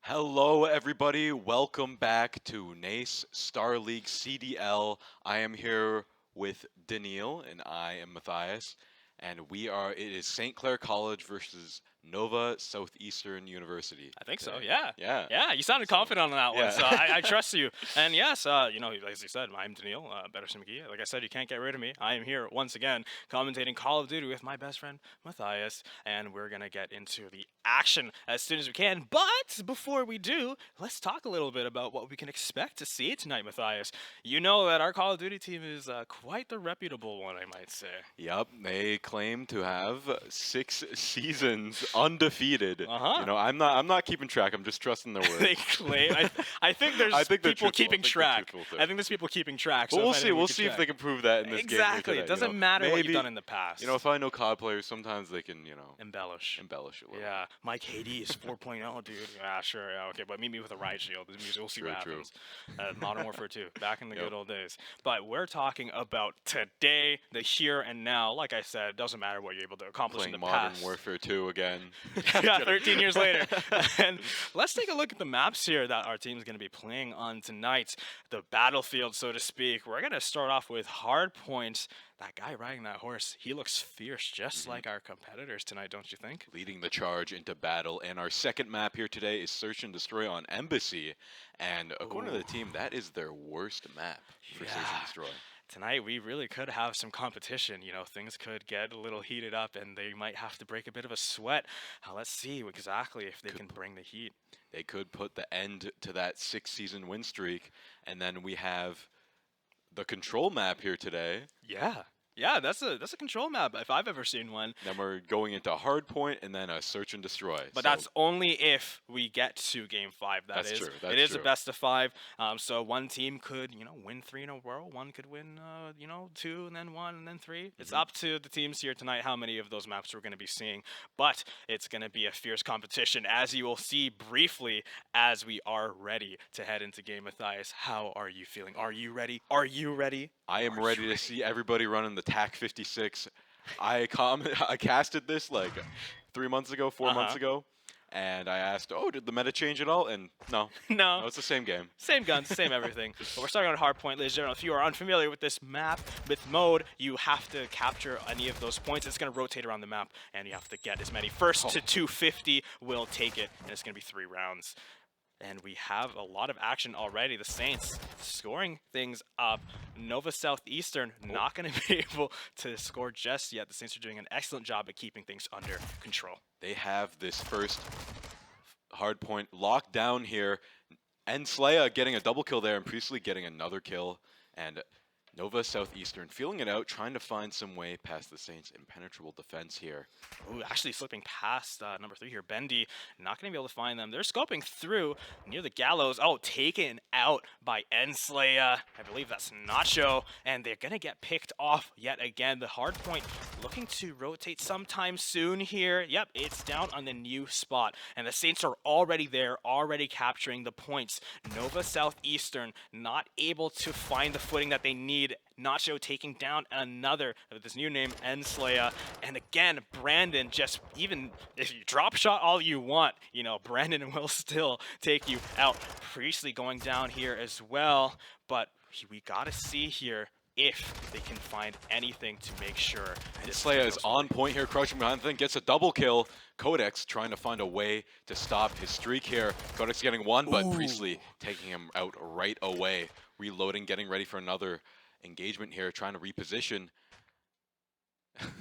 Hello, everybody. Welcome back to NACE Starleague CDL. I am here with Daniil, and I am Matthias. And it is St. Clair College versus Nova Southeastern University. I think so, today. yeah. Yeah. Yeah, you sounded confident on that one, yeah. so I trust you. And yes, as you said, I'm Daniil, Varsity. Like I said, you can't get rid of me. I am here once again commentating Call of Duty with my best friend, Matthias, and we're going to get into the action as soon as we can. But before we do, let's talk a little bit about what we can expect to see tonight, Matthias. You know that our Call of Duty team is quite the reputable one, I might say. Yep, they claim to have 6 seasons undefeated. Uh-huh. You know, I'm not keeping track. I'm just trusting their word. They claim. I think there's people keeping track. I think there's people keeping track. But so we'll see. We'll see if they can prove that in this game. Exactly. It doesn't matter what you've done in the past. You know, if I know COD players, sometimes they can, embellish. Embellish a little. Yeah. My KD is 4.0, dude. Yeah, sure. Yeah, okay. But meet me with a riot shield. We'll see what happens. Modern Warfare 2, back in the good old days. But we're talking about today, the here and now. Like I said, it doesn't matter what you're able to accomplish in the Modern past. Warfare 2 again. Yeah, 13 years later. And let's take a look at the maps here that our team is going to be playing on tonight. The battlefield, so to speak. We're going to start off with Hardpoint. That guy riding that horse, he looks fierce, just like our competitors tonight, don't you think? Leading the charge into battle. And our second map here today is Search and Destroy on Embassy. And according to the team, that is their worst map for Search and Destroy. Tonight, we really could have some competition. You know, things could get a little heated up, and they might have to break a bit of a sweat. Let's see exactly if they can bring the heat. They could put the end to that 6-season win streak. And then we have the control map here today. Yeah, that's a control map if I've ever seen one. Then we're going into Hardpoint and then a Search and Destroy. But that's only if we get to Game 5. That's true. It is a best of 5. So one team could, win 3 in a row. One could win, 2 and then 1 and then 3. It's up to the teams here tonight how many of those maps we're going to be seeing. But it's going to be a fierce competition, as you will see briefly as we are ready to head into game. Matthias, how are you feeling? Are you ready? Are you ready? I am ready to see everybody running the TAC 56. I casted this like 3 months ago, 4 months ago, and I asked, did the meta change at all? And no, it's the same game. Same guns, same everything. But we're starting on Hardpoint, ladies and gentlemen. If you are unfamiliar with this map, with mode, you have to capture any of those points. It's going to rotate around the map, and you have to get as many. First to 250 will take it, and it's going to be 3 rounds. And we have a lot of action already. The Saints scoring things up. Nova Southeastern not going to be able to score just yet. The Saints are doing an excellent job at keeping things under control. They have this first Hardpoint locked down here. Enslaya getting a double kill there, and Priestley getting another kill. And Nova Southeastern feeling it out, trying to find some way past the Saints' impenetrable defense here. Ooh, actually slipping past number 3 here. Bendy not going to be able to find them. They're scoping through near the gallows. Oh, taken out by Enslaya. I believe that's Nacho. And they're going to get picked off yet again. The Hardpoint looking to rotate sometime soon here. Yep, it's down on the new spot. And the Saints are already there, already capturing the points. Nova Southeastern not able to find the footing that they need. Nacho taking down another with this new name, Enslaya. And again, Brandon, just even if you drop shot all you want, Brandon will still take you out. Priestley going down here as well. But we got to see here if they can find anything to make sure. Enslaya is on point here, crushing behind the thing, gets a double kill. Codex trying to find a way to stop his streak here. Codex getting one, but Priestley taking him out right away. Reloading, getting ready for another engagement here, trying to reposition.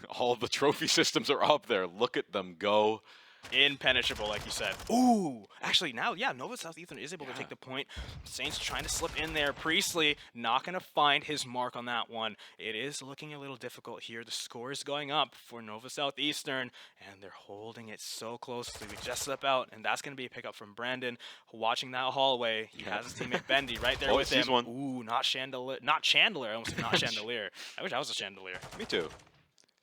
All of the trophy systems are up there. Look at them go. Impenetrable, like you said. Ooh, actually now, Nova Southeastern is able to take the point. Saints trying to slip in there. Priestley not going to find his mark on that one. It is looking a little difficult here. The score is going up for Nova Southeastern, and they're holding it so closely. We just slip out, and that's going to be a pickup from Brandon. Watching that hallway, he has his teammate Bendy right there with him. One. Ooh, not Chandelier. Not Chandelier. I almost said not Chandelier. I wish I was a Chandelier. Me too.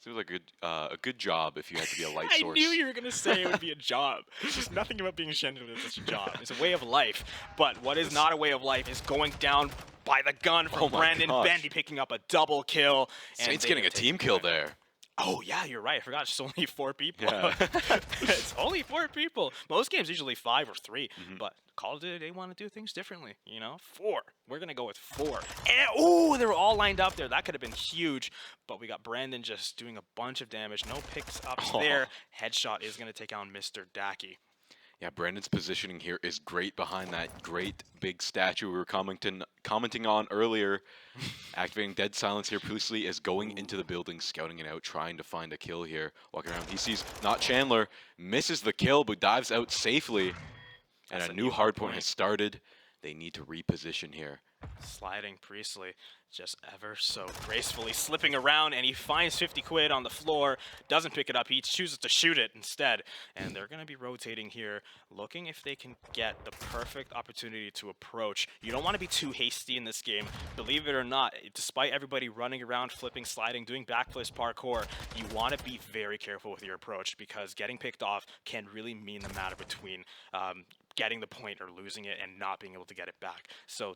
Seems like a good job if you had to be a light source. I knew you were going to say it would be a job. There's nothing about being a chandelier that's a job. It's a way of life. But what is not a way of life is going down by the gun from Brandon. Bendy picking up a double kill. Saints getting a team kill there. Oh, yeah, you're right. I forgot it's only 4 people. Yeah. It's only 4 people. Most games usually 5 or 3, Mhm. but Call of Duty, they want to do things differently, you know? 4. We're going to go with 4. And, ooh, they were all lined up there. That could have been huge, but we got Brandon just doing a bunch of damage. No picks ups there. Headshot is going to take on Mr. Dacky. Yeah, Brandon's positioning here is great behind that great big statue we were commenting on earlier. Activating dead silence here. Priestley is going into the building, scouting it out, trying to find a kill here. Walking around, he sees not Chandler, misses the kill, but dives out safely. And That's a a new new hard hardpoint point. has started. They need to reposition here. Sliding Priestley just ever so gracefully slipping around, and he finds 50 quid on the floor, doesn't pick it up, he chooses to shoot it instead. And they're going to be rotating here, looking if they can get the perfect opportunity to approach. You don't want to be too hasty in this game. Believe it or not, despite everybody running around, flipping, sliding, doing backflips, parkour, you want to be very careful with your approach, because getting picked off can really mean the matter between getting the point or losing it and not being able to get it back. So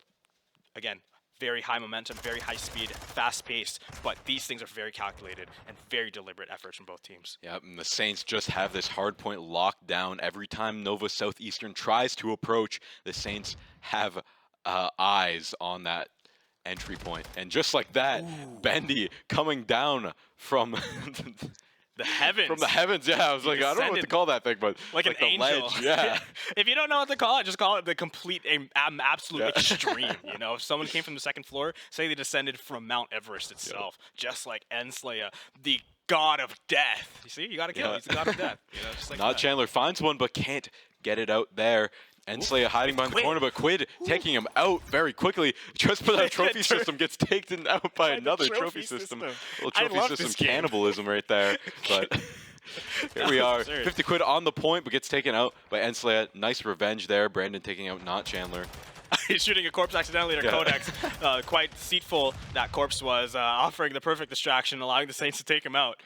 again, very high momentum, very high speed, fast paced, but these things are very calculated and very deliberate efforts from both teams. Yep, and the Saints just have this hard point locked down. Every time Nova Southeastern tries to approach, the Saints have eyes on that entry point. And just like that, Bendy coming down from The heavens. from the heavens. Yeah, I was like, I don't know what to call that thing, but like an the angel. ledge. Yeah. If you don't know what to call it, just call it the complete, absolute extreme. You know, if someone came from the second floor, say they descended from Mount Everest itself, just like Enslayer, the god of death. You see, you gotta kill him. He's the god of death. You know, just like Not that. Chandler finds one, but can't get it out there. Enslayer hiding behind the Quid. corner, but Quid taking him out very quickly. Just for that trophy system gets taken out by another trophy system. Little I trophy love system this game. cannibalism right there. But here we are. Absurd. 50 quid on the point, but gets taken out by Enslayer. Nice revenge there. Brandon taking out not Chandler. He's shooting a corpse accidentally to Codex. Quite deceitful that corpse was, offering the perfect distraction, allowing the Saints to take him out.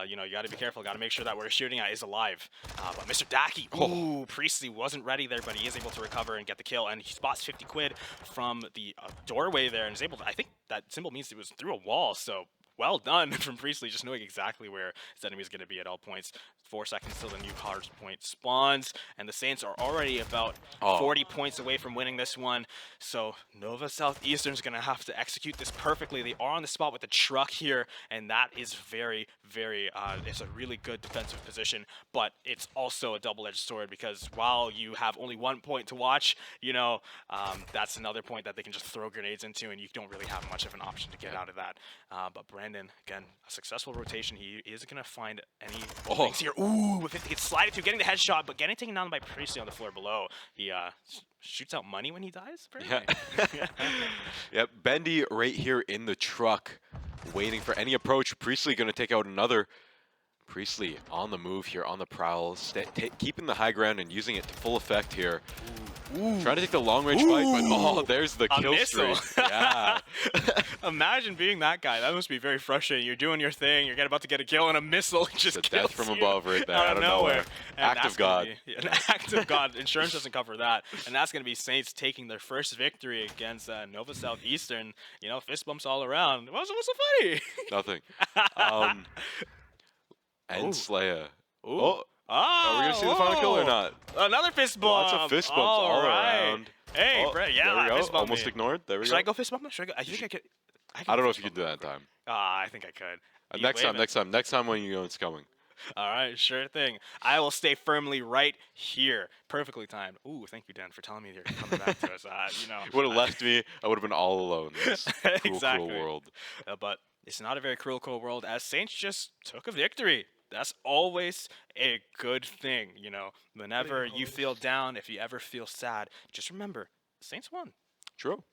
You know, you got to be careful. Got to make sure that what we're shooting at is alive. But Mr. Dacky, ooh, Priestley wasn't ready there, but he is able to recover and get the kill. And he spots 50 quid from the doorway there and is able to, I think that symbol means it was through a wall, so well done from Priestley, just knowing exactly where his enemy is going to be at all points. 4 seconds till the new hard point spawns, and the Saints are already about 40 points away from winning this one. So Nova Southeastern is going to have to execute this perfectly. They are on the spot with the truck here, and that is very, very, it's a really good defensive position, but it's also a double-edged sword, because while you have only 1 point to watch, you know, that's another point that they can just throw grenades into, and you don't really have much of an option to get out of that. But Brandon, again, a successful rotation. He is going to find any things here. Ooh, with 50 gets slided to, getting the headshot, but getting taken down by Priestley on the floor below. He shoots out money when he dies, apparently. Yeah. Yep, Bendy right here in the truck, waiting for any approach. Priestley going to take out another. Priestley on the move here, on the prowl, keeping the high ground and using it to full effect here. Ooh. Trying to take the long-range fight, but there's the kill streak. Yeah. Imagine being that guy. That must be very frustrating. You're doing your thing, you're about to get a kill, and a missile just kills death from above right there, out of nowhere. Act of God. An act of God. Insurance doesn't cover that. And that's going to be Saints taking their first victory against Nova Southeastern. You know, fist bumps all around. What's so funny? Nothing. Enslayer. Oh. Are we going to see the final kill or not? Another fist bump. Lots of fist bumps all around. Hey, Brett, yeah, there we go. fist bump Almost me. ignored. There we go. Should I go fist bump? Should I go? I think I could. I don't know if you can do that in time. I think I could. Next time when you know it's coming. All right, sure thing. I will stay firmly right here. Perfectly timed. Ooh, thank you, Dan, for telling me you're coming back to us. You know, would have left me. I would have been all alone in this cruel world. But it's not a very cruel world, as Saints just took a victory. That's always a good thing, you know. Whenever you feel down, if you ever feel sad, just remember, the Saints won. True.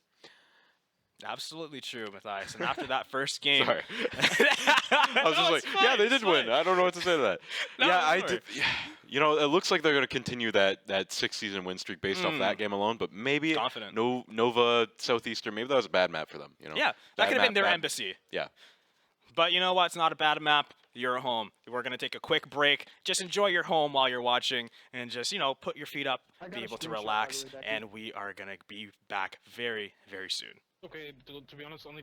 Absolutely true, Matthias. And after that first game, sorry. I was just like, fine, yeah, they did win. I don't know what to say to that. No, yeah, I did. Yeah. You know, it looks like they're going to continue that 6-season win streak based off that game alone. But maybe Nova Southeastern, maybe that was a bad map for them. You know, yeah, that could have been their embassy. Yeah. But you know what? It's not a bad map. You're at home. We're going to take a quick break. Just enjoy your home while you're watching, and just, you know, put your feet up, be able to relax, and we are going to be back very, very soon. Okay, to be honest, only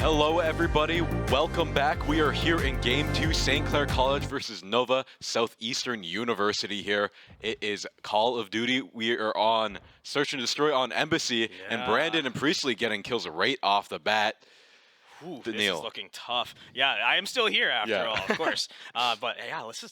Hello, everybody. Welcome back. We are here in Game 2, St. Clair College versus Nova Southeastern University here. It is Call of Duty. We are on Search and Destroy on Embassy, and Brandon and Priestley getting kills right off the bat. Ooh, this is looking tough. Yeah, I am still here after all, of course. But yeah, let's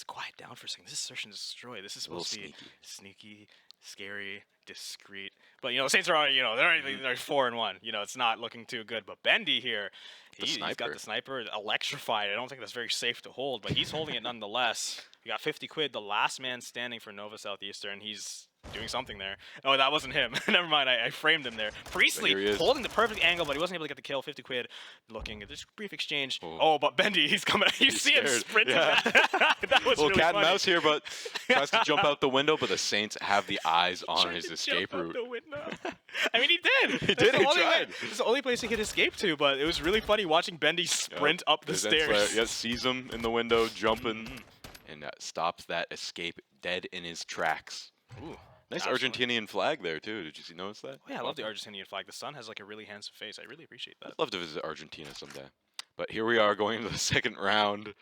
quiet down for a second. This is Search and Destroy. This is supposed to be sneaky, scary, discreet. But you know, Saints are on. You know, they're 4-1. You know, it's not looking too good. But Bendy here, he's got the sniper electrified. I don't think that's very safe to hold, but he's holding it nonetheless. We got 50 quid, the last man standing for Nova Southeastern. He's doing something there. Oh, that wasn't him. Never mind, I framed him there. Priestley holding the perfect angle, but he wasn't able to get the kill. 50 quid looking at this brief exchange. Oh, but Bendy, he's coming. You see him sprinting. Yeah. That was really cat funny. and mouse here, but tries to jump out the window, but the Saints have the eyes on his escape route. The window. I mean, he did. He did. He tried. It's the only place he could escape to, but it was really funny watching Bendy sprint up the stairs. Yeah, sees him in the window jumping, and stops that escape dead in his tracks. Ooh. Nice Argentinian flag there, too. Did you notice that? Oh, yeah, I love the Argentinian flag. The sun has like a really handsome face. I really appreciate that. I'd love to visit Argentina someday. But here we are going into the second round.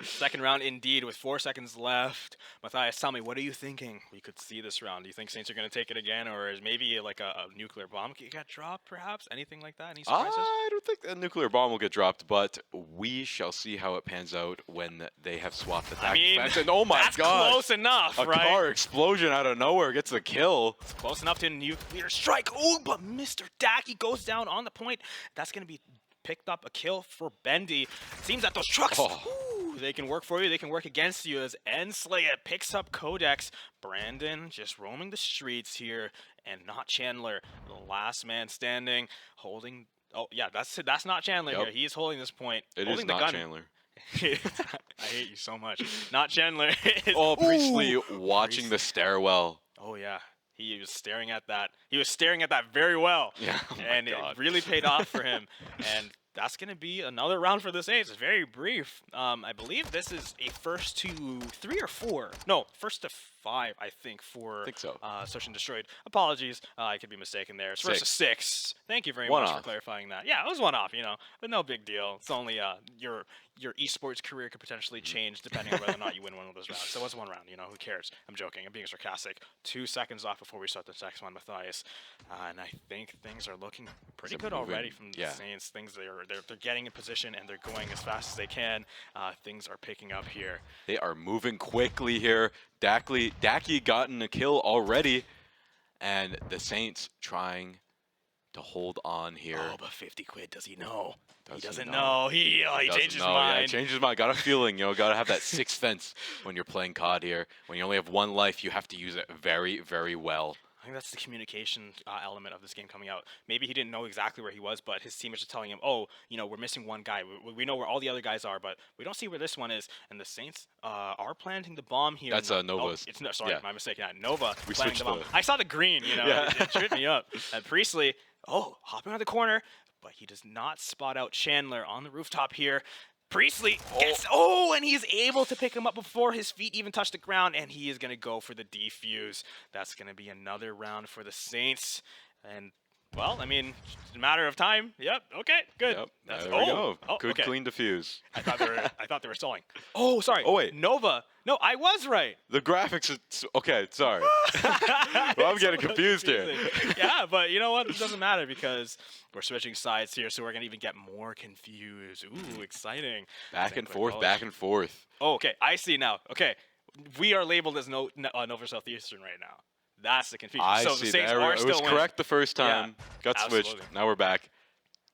Second round indeed, with 4 seconds left. Matthias, tell me, what are you thinking we could see this round? Do you think Saints are going to take it again, or is maybe like a nuclear bomb got dropped, perhaps? Anything like that? Any surprises? I don't think a nuclear bomb will get dropped, but we shall see how it pans out when they have swapped the tactics. And oh my God, that's close enough, right? A car explosion out of nowhere gets the kill. It's close enough to a nuclear strike. Oh, but Mr. Dacky goes down on the point. That's going to be picked up a kill for Bendy. Seems that those trucks, they can work for you, they can work against you, as Enslayer picks up Codex. Brandon just roaming the streets here, and not Chandler, the last man standing, holding. Oh yeah, that's not Chandler here. He's holding this point. It is not Chandler. I hate you so much. Not Chandler. Priestley watching the stairwell. Oh yeah. He was staring at that. He was staring at that very well. Yeah, and it really paid off for him. And that's going to be another round for the Saints. It's very brief. I believe this is a first to 3 or 4. No, first to 5, I think, for Search and Destroyed. Apologies. I could be mistaken there. It's first to 6. Thank you very much for clarifying that. Yeah, it was one off, you know, but no big deal. It's only your esports career could potentially change depending on whether or not you win one of those rounds. So it was one round, you know, who cares? I'm joking. I'm being sarcastic. 2 seconds off before we start the next one, Matthias. And I think things are looking pretty good already from the Saints. Things they're getting in position and they're going as fast as they can. Things are picking up here. They are moving quickly here. Dacky gotten a kill already, and the Saints trying to hold on here. Oh, but 50 quid, does he know? He doesn't know. He changed his mind. Yeah, changed his mind. Got a feeling, you know, got to have that sixth sense when you're playing COD here. When you only have one life, you have to use it very, very well. I think that's the communication element of this game coming out. Maybe he didn't know exactly where he was, but his teammates are telling him, oh, you know, we're missing one guy. We know where all the other guys are, but we don't see where this one is. And the Saints are planting the bomb here. That's Nova's. Sorry, my mistake. Yeah, Nova planting the bomb. I saw the green, you know, it tripped me up. And Priestley, hopping on the corner, but he does not spot out Chandler on the rooftop here. Priestley gets, and he's able to pick him up before his feet even touch the ground, and he is going to go for the defuse. That's going to be another round for the Saints. And, well, I mean, it's a matter of time. Yep, okay, good. Yep, there we go. Good, clean defuse. I thought they were stalling. Oh, sorry. Oh, wait. Nova. No, I was right. The graphics are, okay, sorry. Well, I'm getting confused here. Yeah, but you know what? It doesn't matter because we're switching sides here, so we're going to even get more confused. Ooh, exciting. Back and forth. Oh, okay, I see now. Okay, we are labeled as Nova Southeastern right now. That's the confusion. I so see the Saints that. are It still was correct the first time. Yeah, got switched. Now we're back.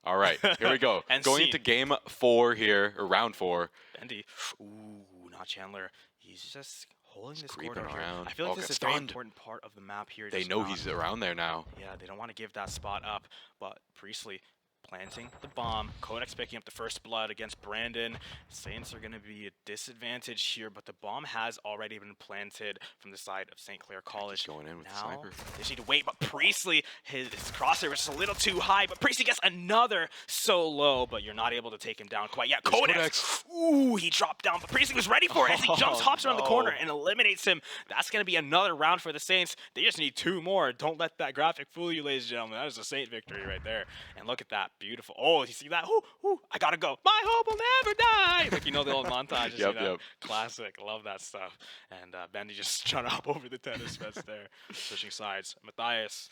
All right, here we go. Going into game 4 here, or round 4. Bendy. Ooh, not Chandler. He's just holding this creeping corridor around. Here. I feel like this is a very important part of the map here. They know he's around there now. Yeah, they don't want to give that spot up, but Priestley planting the bomb. Codex picking up the first blood against Brandon. Saints are going to be a disadvantage here, but the bomb has already been planted from the side of St. Clair College. Going in with now, the sniper. They just need to wait, but Priestley, his crosshair was just a little too high, but Priestley gets another so low, but you're not able to take him down quite yet. Codex. Ooh, he dropped down, but Priestley was ready for it as he hops around the corner and eliminates him. That's going to be another round for the Saints. They just need 2 more. Don't let that graphic fool you, ladies and gentlemen. That is a Saint victory right there. And look at that. beautiful. Oh, you see that? Ooh, ooh, I gotta go. My hope will never die. Like, you know the old montages, Yep, you know? yep. Classic. Love that stuff. And Bendy just trying to hop over the tennis fence there. Switching sides. Matthias,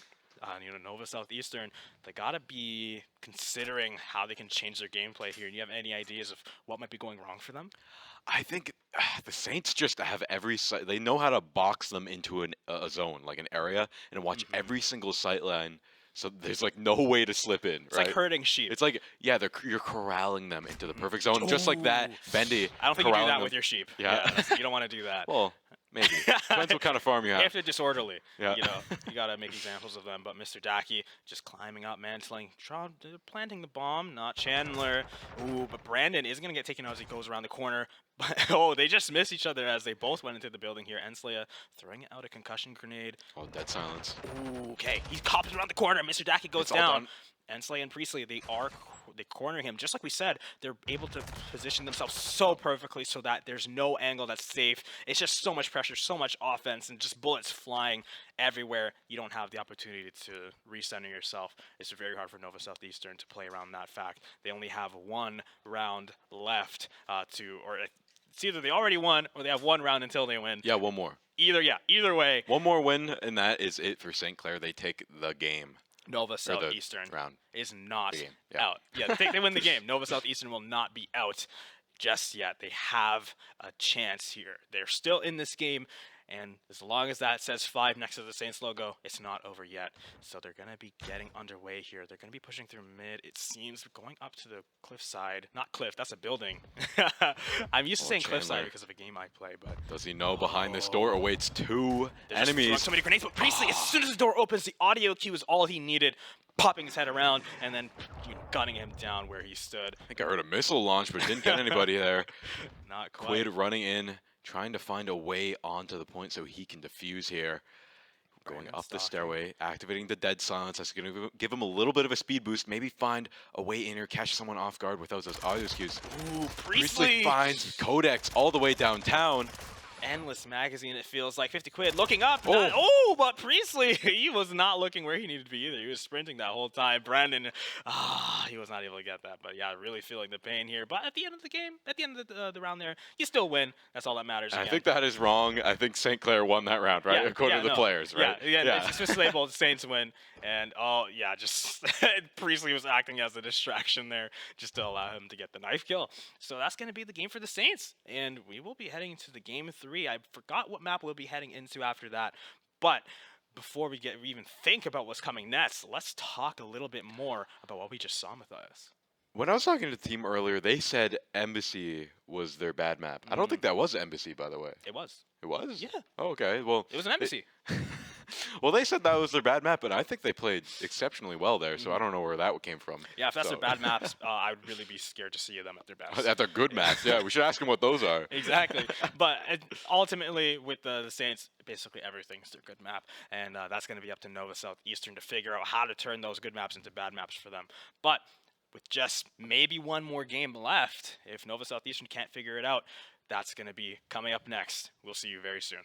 Nova Southeastern, they gotta be considering how they can change their gameplay here. And you have any ideas of what might be going wrong for them? I think the Saints just have they know how to box them into a zone, like an area, and watch every single sight line. So there's like no way to slip in, It's right? like herding sheep. It's like, yeah, you're corralling them into the perfect zone, just like that. Bendy. I don't think you do corralling that them. with your sheep. Yeah. You don't want to do that. Well, maybe. Depends what kind of farm you have. If they're disorderly, Yeah. you know, you gotta make examples of them. But Mr. Dacky just climbing up, mantling, planting the bomb, not Chandler. Ooh, but Brandon is gonna get taken out as he goes around the corner. But oh, they just missed each other as they both went into the building here. Enslea throwing out a concussion grenade. Oh, dead silence. Ooh, okay, he's copping around the corner. Mr. Dacky goes It's all down. done. Ensley and Priestley, they cornering him. Just like we said, they're able to position themselves so perfectly so that there's no angle that's safe. It's just so much pressure, so much offense, and just bullets flying everywhere. You don't have the opportunity to recenter yourself. It's very hard for Nova Southeastern to play around that fact. They only have one round left it's either they already won or they have one round until they win. Yeah, one more. Either way. One more win, and that is it for St. Clair. They take the game. Nova Southeastern round. is not game, yeah. out. Yeah, they win the game. Nova Southeastern will not be out just yet. They have a chance here. They're still in this game, and as long as that says 5 next to the Saints logo, it's not over yet. So they're going to be getting underway here. They're going to be pushing through mid. It seems going up to the cliff side. Not cliff, that's a building. I'm used to saying cliff side because of a game I play, but... Does he know behind this door awaits 2 They're just throwing enemies? so many grenades, but Priestley, as soon as the door opens, the audio cue is all he needed, popping his head around and then gunning him down where he stood. I think I heard a missile launch, but didn't get anybody there. Not quite. Quid running in, trying to find a way onto the point so he can defuse here. Going Brandon up the stalking. stairway, activating the dead silence. That's going to give him a little bit of a speed boost. Maybe find a way in or catch someone off guard without those audio cues. Ooh, Priestley finds Codex all the way downtown. Endless magazine, it feels like. 50 quid looking up. Oh. But Priestley, he was not looking where he needed to be either. He was sprinting that whole time. Brandon, he was not able to get that. But yeah, really feeling the pain here. But at the end of the game, at the end of the round there, you still win. That's all that matters. I again. think that is wrong. I think St. Clair won that round, right? According to the players, right? Yeah. It's just labeled Saints win. And just Priestley was acting as a distraction there just to allow him to get the knife kill. So that's going to be the game for the Saints. And we will be heading to the game 3. I forgot what map we'll be heading into after that. But before we even think about what's coming next, let's talk a little bit more about what we just saw, Matthias. When I was talking to the team earlier, they said Embassy was their bad map. I don't think that was Embassy, by the way. It was. It was? Yeah. Oh, okay. Well, It was an embassy. well, they said that was their bad map, but I think they played exceptionally well there, so I don't know where that came from. Yeah, if that's So- their bad maps, I would really be scared to see them at their best. At their good maps, yeah. We should ask them what those are. Exactly. But ultimately, with the Saints, basically everything's their good map. And that's going to be up to Nova Southeastern to figure out how to turn those good maps into bad maps for them. But with just maybe one more game left, if Nova Southeastern can't figure it out, that's going to be coming up next. We'll see you very soon.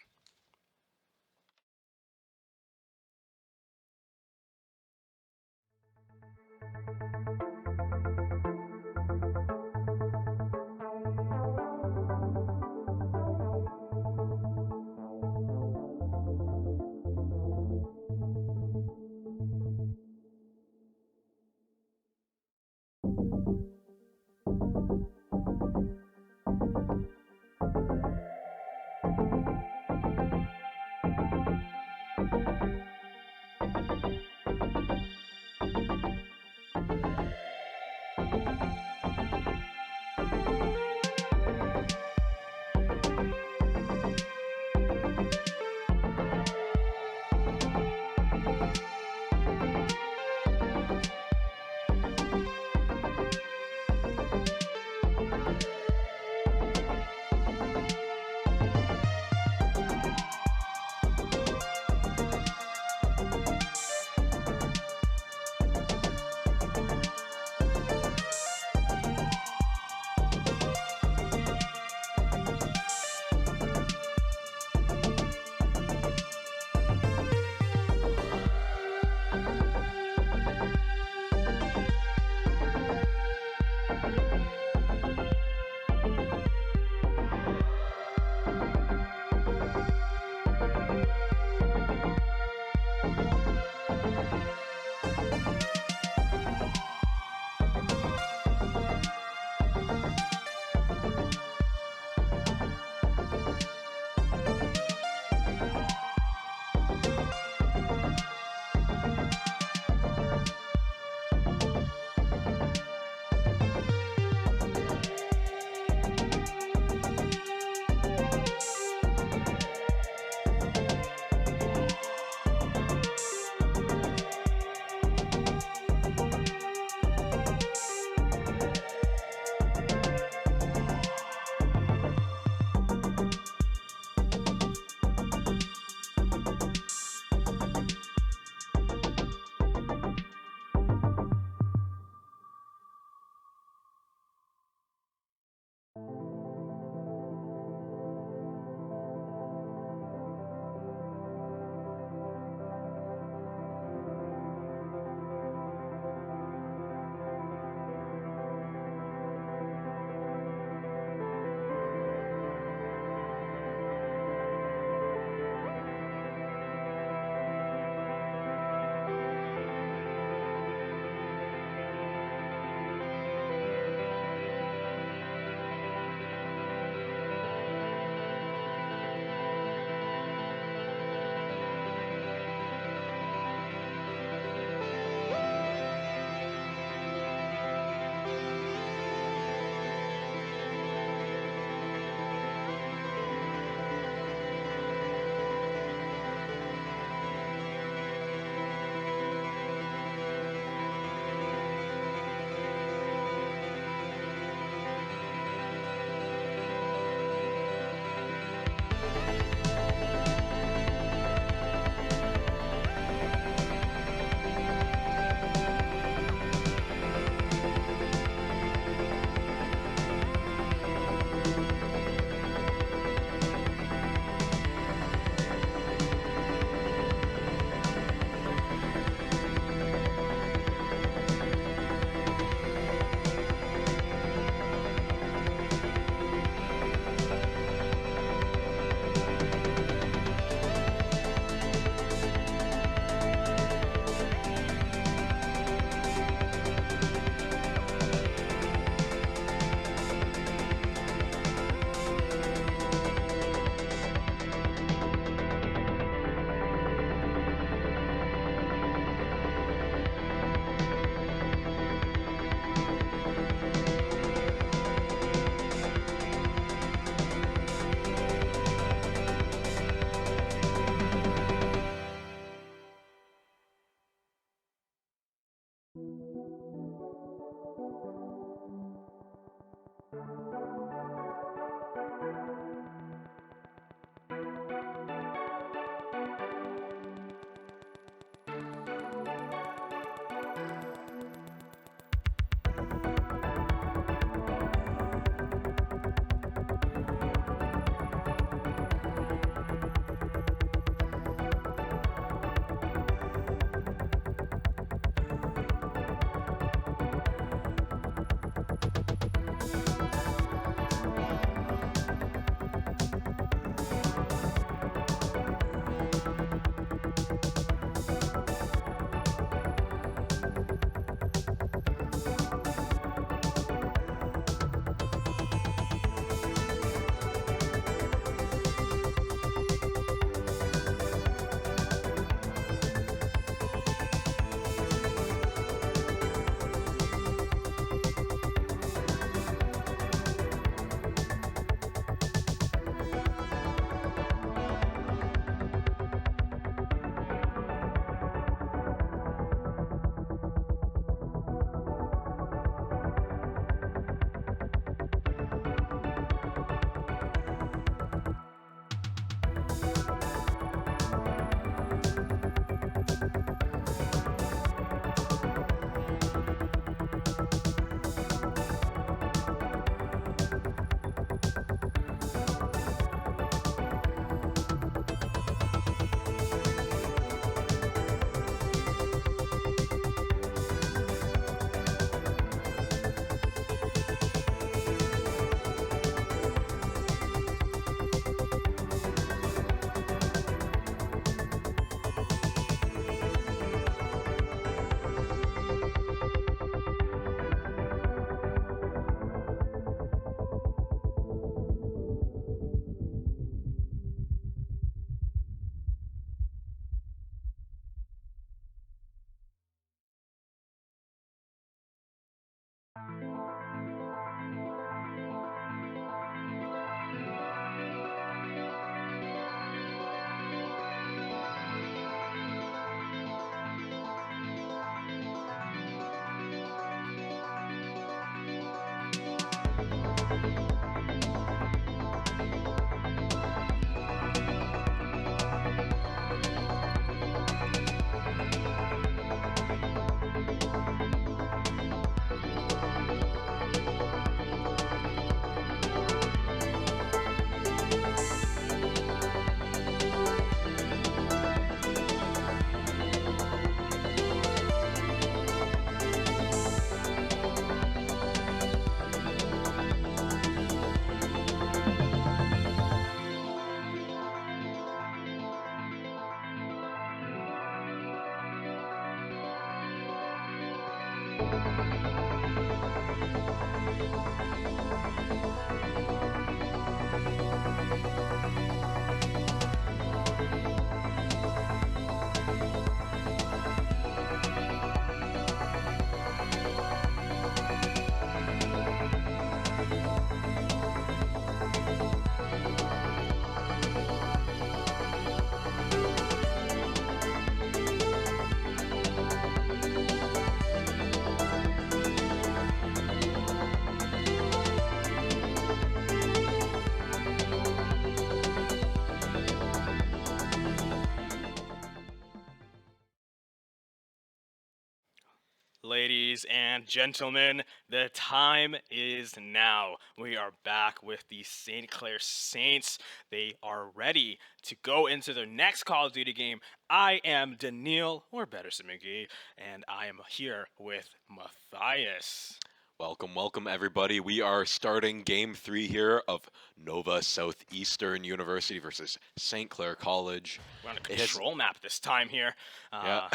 Ladies and gentlemen, the time is now. We are back with the St. Clair Saints. They are ready to go into their next Call of Duty game. I am Daniil, or better McGee, and I am here with Matthias. Welcome, welcome everybody. We are starting game 3 here of Nova Southeastern University versus St. Clair College. We're on a control map this time here. Yeah.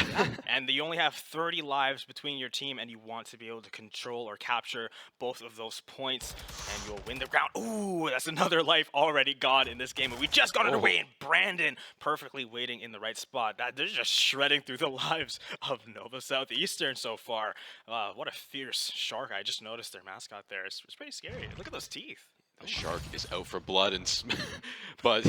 And you only have 30 lives between your team, and you want to be able to control or capture both of those points, and you'll win the ground. Ooh, that's another life already gone in this game. And we just got underway, and Brandon perfectly waiting in the right spot. They're just shredding through the lives of Nova Southeastern so far. What a fierce shark. I just noticed their mascot there. It's pretty scary. Look at those teeth. The shark is out for blood, but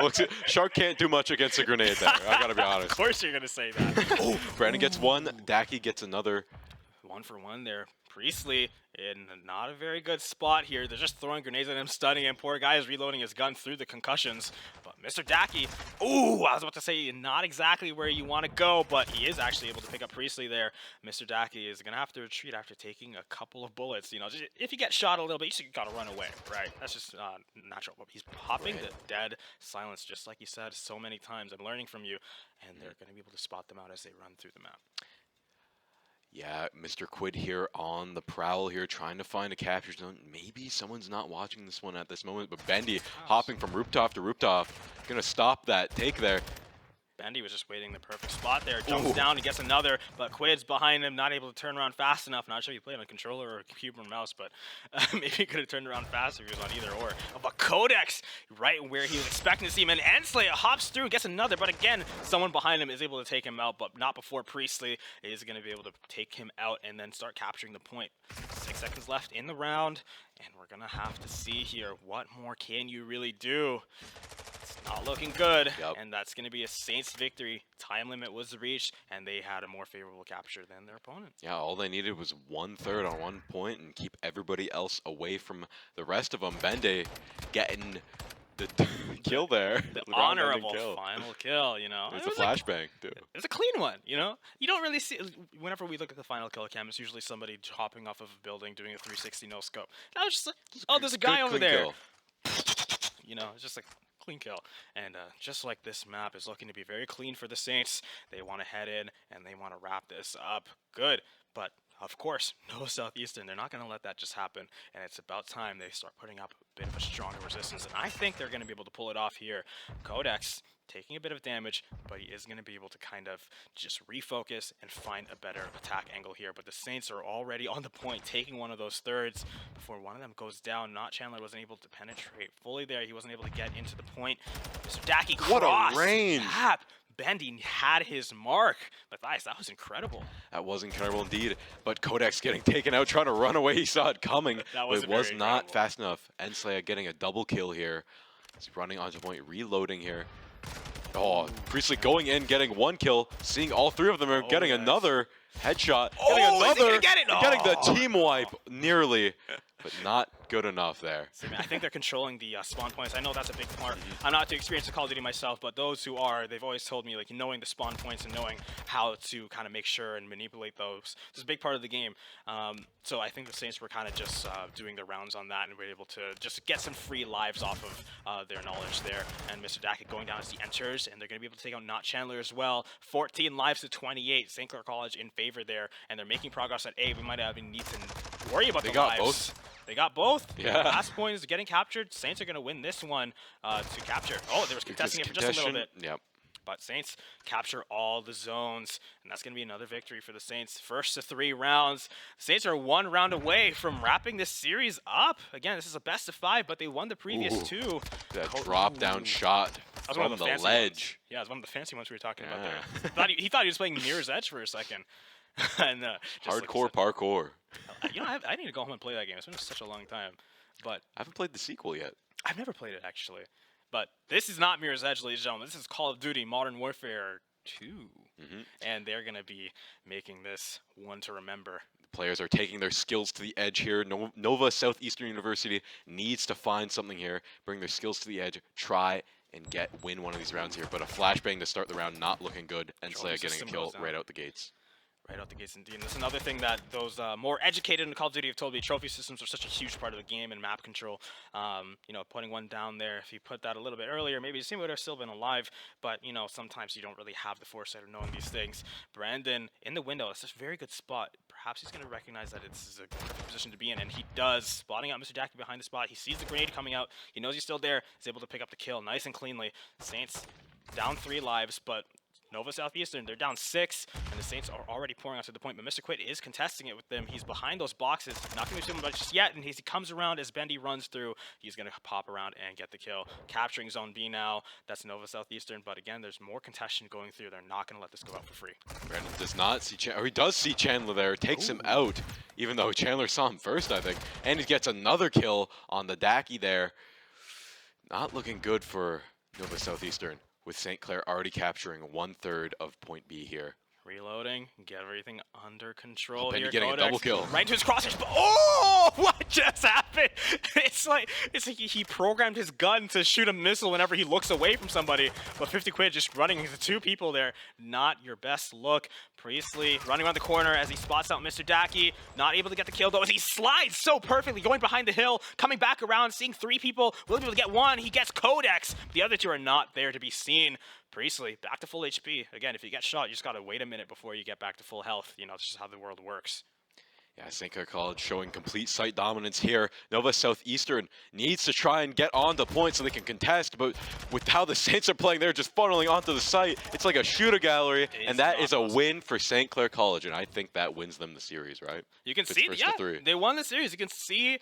looks, shark can't do much against a grenade there. I gotta be honest. Of course you're gonna say that. Oh, Brandon gets one. Daki gets another. 1 for 1 there. Priestley in not a very good spot here. They're just throwing grenades at him, stunning him. Poor guy is reloading his gun through the concussions. But Mr. Daki, ooh, I was about to say not exactly where you want to go, but he is actually able to pick up Priestley there. Mr. Daki is going to have to retreat after taking a couple of bullets. You know, just, if you get shot a little bit, you just got to run away, right? That's just natural. But he's popping the dead silence, just like you said so many times. I'm learning from you, and they're going to be able to spot them out as they run through the map. Yeah, Mr. Quid here on the prowl here, trying to find a capture zone. Maybe someone's not watching this one at this moment, but Bendy hopping from rooftop to rooftop, gonna stop that take there. Bendy was just waiting the perfect spot there. Jumps down and gets another, but Quid's behind him, not able to turn around fast enough. Not sure if he played on a controller or a keyboard and mouse, but maybe he could have turned around faster if he was on either or. Oh, but Codex, right where he was expecting to see him, and Ensley hops through, gets another, but again, someone behind him is able to take him out, but not before Priestley is going to be able to take him out and then start capturing the point. 6 seconds left in the round, and we're going to have to see here, what more can you really do? It's not looking good, and that's going to be a Saints victory. Time limit was reached, and they had a more favorable capture than their opponent. Yeah, all they needed was 1/3 on 1 point and keep everybody else away from the rest of them. Bende getting the kill there. The honorable final kill, you know. It's a flashbang, too. It's a clean one, you know. You don't really see, whenever we look at the final kill cam, it's usually somebody hopping off of a building doing a 360 no scope. That was just like, oh, there's a guy over there. Kill. You know, it's just like clean kill. And just like this map is looking to be very clean for the Saints, they want to head in and they want to wrap this up good. But of course, no Southeastern, they're not going to let that just happen, and it's about time they start putting up a bit of a stronger resistance, and I think they're going to be able to pull it off here. Codex taking a bit of damage, but he is going to be able to kind of just refocus and find a better attack angle here. But the Saints are already on the point, taking one of those thirds before one of them goes down. Not Chandler wasn't able to penetrate fully there. He wasn't able to get into the point. Mr. Daki crossed. What a range! Bendy had his mark. Matthias, that was incredible. That was incredible indeed. But Codex getting taken out, trying to run away. He saw it coming. That was but it was not fast enough. Ensley getting a double kill here. He's running onto point, reloading here. Oh, Priestley going in, getting 1 kill, seeing all 3 of them are getting another headshot. Getting the team wipe nearly, but not good enough there. I think they're controlling the spawn points. I know that's a big part. I'm not too experienced in Call of Duty myself, but those who are, they've always told me, like, knowing the spawn points and knowing how to kind of make sure and manipulate those. It's a big part of the game. So I think the Saints were kind of just doing their rounds on that and were able to just get some free lives off of their knowledge there. And Mr. Daki going down as he enters, and they're going to be able to take out Not Chandler as well. 14 lives to 28. St. Clair College in favor there, and they're making progress at A. We might even need to worry about the lives. Both. They got both. Yeah. Last point is getting captured. Saints are going to win this one to capture. Oh, there was contesting it for just a little bit. Yep. but Saints capture all the zones, and that's going to be another victory for the Saints. First to 3 rounds. Saints are 1 round away from wrapping this series up. Again, this is a best of 5, but they won the previous 2. That drop-down shot from the ledge. Yeah, it was one of the fancy ones we were talking about there. He thought he was playing Mirror's Edge for a second. And, hardcore parkour. You know, I need to go home and play that game. It's been such a long time. But I haven't played the sequel yet. I've never played it, actually. But this is not Mirror's Edge, ladies and gentlemen. This is Call of Duty Modern Warfare 2. And they're going to be making this one to remember. The players are taking their skills to the edge here. Nova Southeastern University needs to find something here, bring their skills to the edge, try and win one of these rounds here. But a flashbang to start the round, not looking good. Ensleya getting a kill right out the gates. Right out the gates, indeed. And that's another thing that those more educated in Call of Duty have told me. Trophy systems are such a huge part of the game and map control. You know, putting one down there, if you put that a little bit earlier, maybe the team would have still been alive. But, you know, sometimes you don't really have the foresight of knowing these things. Brandon in the window, it's a very good spot. Perhaps he's going to recognize that it's a good position to be in, and he does. Spotting out Mr. Jackie behind the spot. He sees the grenade coming out. He knows he's still there. He's able to pick up the kill nice and cleanly. Saints down 3 lives, but Nova Southeastern, they're down 6, and the Saints are already pouring out to the point, but Mr. Quid is contesting it with them. He's behind those boxes, not going to be doing much just yet, and as he comes around, as Bendy runs through, he's going to pop around and get the kill. Capturing Zone B now, that's Nova Southeastern, but again, there's more contention going through. They're not going to let this go out for free. Brandon does not see Chandler, or he does see Chandler there, takes him out, even though Chandler saw him first, I think, and he gets another kill on the Daki there. Not looking good for Nova Southeastern, with St. Clair already capturing 1/3 of point B here. Reloading, get everything under control. Bendy here. getting a double kill. Right into his crosshairs. Oh, what just happened? It's like he programmed his gun to shoot a missile whenever he looks away from somebody. But 50 Quid just running into 2 people there. Not your best look. Priestley running around the corner as he spots out Mr. Daki. Not able to get the kill though as he slides so perfectly, going behind the hill, coming back around, seeing 3 people, will be able to get 1. He gets Codex. The other 2 are not there to be seen. Priestley, back to full HP. Again, if you get shot, you just got to wait a minute before you get back to full health. You know, it's just how the world works. Yeah, St. Clair College showing complete site dominance here. Nova Southeastern needs to try and get on the point so they can contest, but with how the Saints are playing, they're just funneling onto the site. It's like a shooter gallery, and that is a win for St. Clair College, and I think that wins them the series, right? You can see, yeah, they won the series. You can see,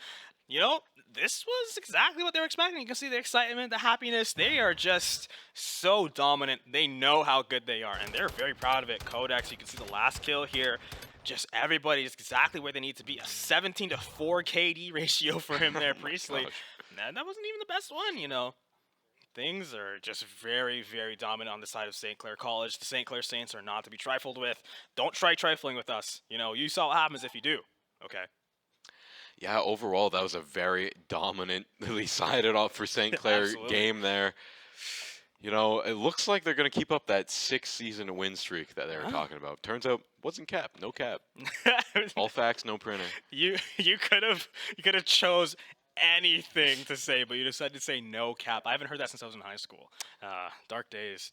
you know, this was exactly what they were expecting. You can see the excitement, the happiness. They are just so dominant. They know how good they are, and they're very proud of it. Codex, you can see the last kill here. Just everybody is exactly where they need to be. A 17-4 KD ratio for him there, Priestley. That wasn't even the best one, you know. Things are just very, very dominant on the side of St. Clair College. The St. Clair Saints are not to be trifled with. Don't try trifling with us. You know, you saw what happens if you do. Okay. Yeah, overall, that was a very dominantly sided off for St. Clair game there. You know, it looks like they're going to keep up that 6-season win streak that they were talking about. Turns out, wasn't cap, no cap. All facts, no printer. You could have chose anything to say, but you decided to say no cap. I haven't heard that since I was in high school. Dark days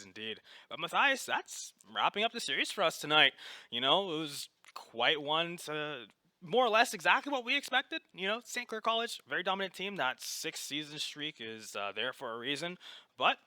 indeed. But Matthias, that's wrapping up the series for us tonight. You know, it was quite one to more or less exactly what we expected. You know, St. Clair College, very dominant team. That 6-season streak is there for a reason. But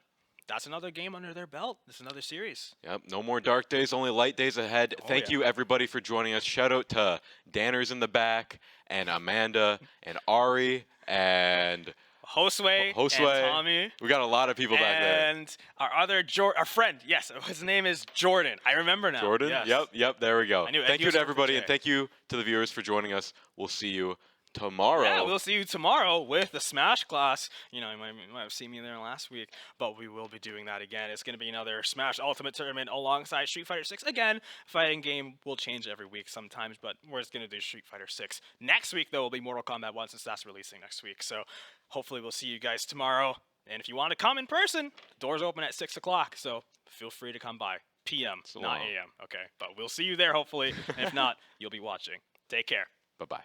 that's another game under their belt. This is another series. Yep, no more dark days, only light days ahead. Thank you, everybody, for joining us. Shout out to Danners in the back, and Amanda, and Ari, and Josue, and Tommy. We got a lot of people back there. And our friend, yes, his name is Jordan. I remember now. Jordan? Yes. Yep, there we go. Thank you to everybody, and today. thank you to the viewers for joining us. We'll see you tomorrow. Yeah, we'll see you tomorrow with the Smash class. You know, you might have seen me there last week, but we will be doing that again. It's going to be another Smash Ultimate Tournament alongside Street Fighter 6. Again, fighting game will change every week sometimes, but we're just going to do Street Fighter 6. Next week, though, will be Mortal Kombat 1 since that's releasing next week. So hopefully we'll see you guys tomorrow. And if you want to come in person, doors open at 6 o'clock, so feel free to come by. PM, not AM. Okay, but we'll see you there, hopefully. And if not, you'll be watching. Take care. Bye-bye.